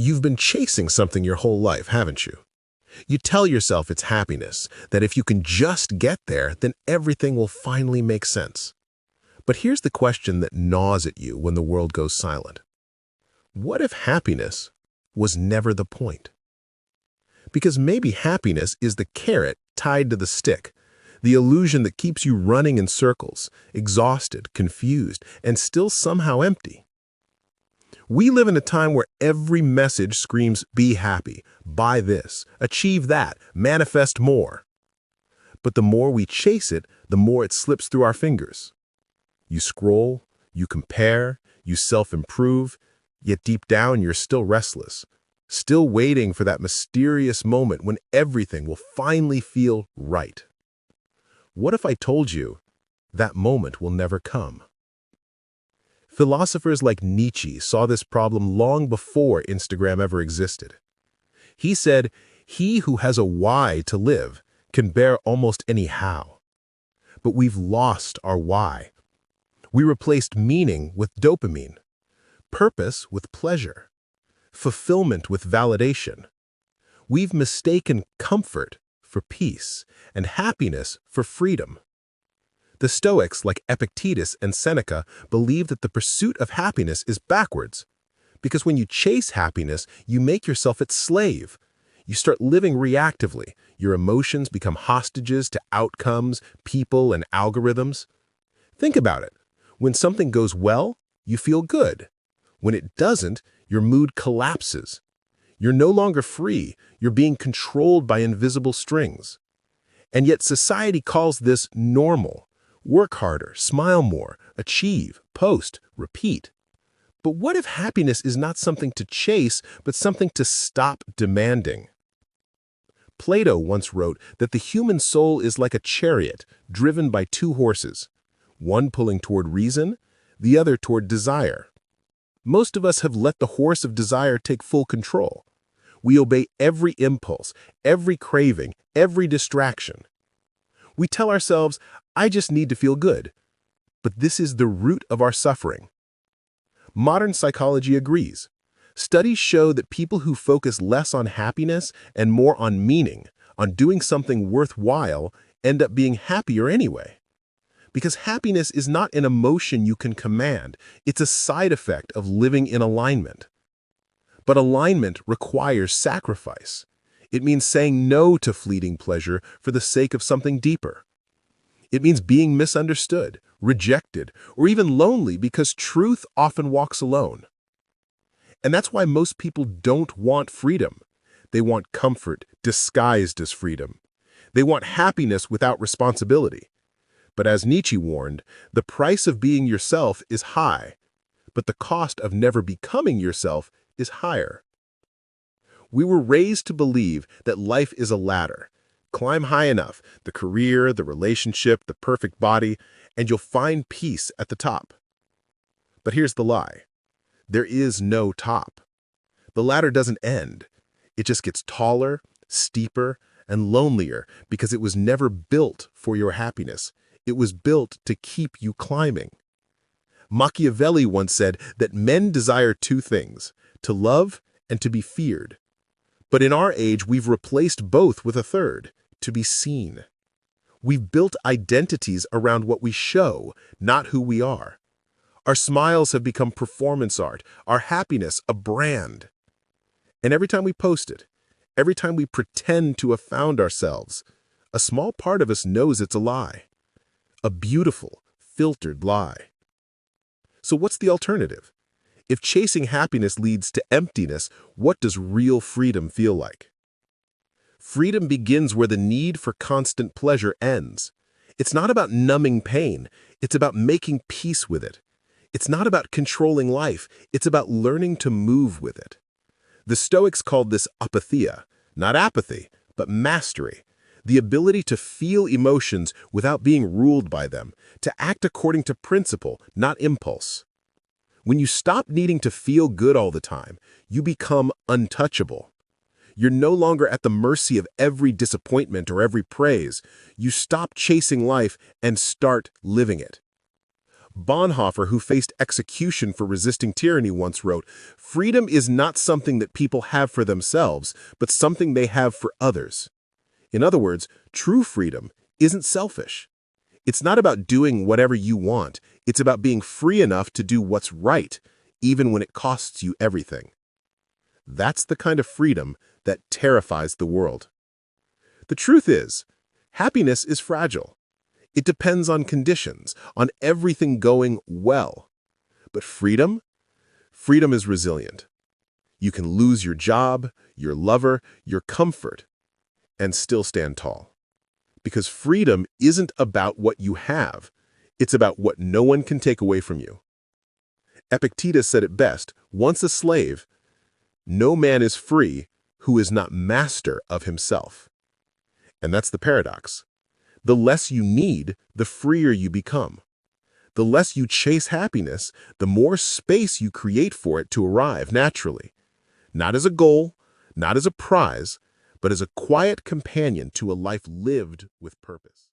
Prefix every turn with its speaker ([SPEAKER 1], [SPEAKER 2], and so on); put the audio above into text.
[SPEAKER 1] You've been chasing something your whole life, haven't you? You tell yourself it's happiness, that if you can just get there, then everything will finally make sense. But here's the question that gnaws at you when the world goes silent. What if happiness was never the point? Because maybe happiness is the carrot tied to the stick, the illusion that keeps you running in circles, exhausted, confused, and still somehow empty. We live in a time where every message screams, be happy, buy this, achieve that, manifest more. But the more we chase it, the more it slips through our fingers. You scroll, you compare, you self-improve, yet deep down you're still restless, still waiting for that mysterious moment when everything will finally feel right. What if I told you that moment will never come? Philosophers like Nietzsche saw this problem long before Instagram ever existed. He said, "He who has a why to live can bear almost any how." But we've lost our why. We replaced meaning with dopamine, purpose with pleasure, fulfillment with validation. We've mistaken comfort for peace and happiness for freedom. The Stoics, like Epictetus and Seneca, believe that the pursuit of happiness is backwards, because when you chase happiness, you make yourself its slave. You start living reactively. Your emotions become hostages to outcomes, people, and algorithms. Think about it. When something goes well, you feel good. When it doesn't, your mood collapses. You're no longer free. You're being controlled by invisible strings. And yet society calls this normal. Work harder, smile more, achieve, post, repeat. But what if happiness is not something to chase, but something to stop demanding? Plato once wrote that the human soul is like a chariot driven by two horses, one pulling toward reason, the other toward desire. Most of us have let the horse of desire take full control. We obey every impulse, every craving, every distraction. We tell ourselves, I just need to feel good. But this is the root of our suffering. Modern psychology agrees. Studies show that people who focus less on happiness and more on meaning, on doing something worthwhile, end up being happier anyway. Because happiness is not an emotion you can command. It's a side effect of living in alignment. But alignment requires sacrifice. It means saying no to fleeting pleasure for the sake of something deeper. It means being misunderstood, rejected, or even lonely because truth often walks alone. And that's why most people don't want freedom. They want comfort disguised as freedom. They want happiness without responsibility. But as Nietzsche warned, the price of being yourself is high, but the cost of never becoming yourself is higher. We were raised to believe that life is a ladder. Climb high enough, the career, the relationship, the perfect body, and you'll find peace at the top. But here's the lie. There is no top. The ladder doesn't end. It just gets taller, steeper, and lonelier because it was never built for your happiness. It was built to keep you climbing. Machiavelli once said that men desire two things, to love and to be feared. But in our age, we've replaced both with a third, to be seen. We've built identities around what we show, not who we are. Our smiles have become performance art, our happiness a brand. And every time we post it, every time we pretend to have found ourselves, a small part of us knows it's a lie. A beautiful, filtered lie. So what's the alternative? If chasing happiness leads to emptiness, what does real freedom feel like? Freedom begins where the need for constant pleasure ends. It's not about numbing pain. It's about making peace with it. It's not about controlling life. It's about learning to move with it. The Stoics called this apatheia, not apathy, but mastery. The ability to feel emotions without being ruled by them, to act according to principle, not impulse. When you stop needing to feel good all the time, you become untouchable. You're no longer at the mercy of every disappointment or every praise. You stop chasing life and start living it. Bonhoeffer, who faced execution for resisting tyranny, once wrote, "Freedom is not something that people have for themselves, but something they have for others." In other words, true freedom isn't selfish. It's not about doing whatever you want. It's about being free enough to do what's right, even when it costs you everything. That's the kind of freedom that terrifies the world. The truth is, happiness is fragile. It depends on conditions, on everything going well. But freedom? Freedom is resilient. You can lose your job, your lover, your comfort, and still stand tall. Because freedom isn't about what you have. It's about what no one can take away from you. Epictetus said it best, once a slave, "No man is free who is not master of himself." And that's the paradox. The less you need, the freer you become. The less you chase happiness, the more space you create for it to arrive naturally. Not as a goal, not as a prize, but as a quiet companion to a life lived with purpose.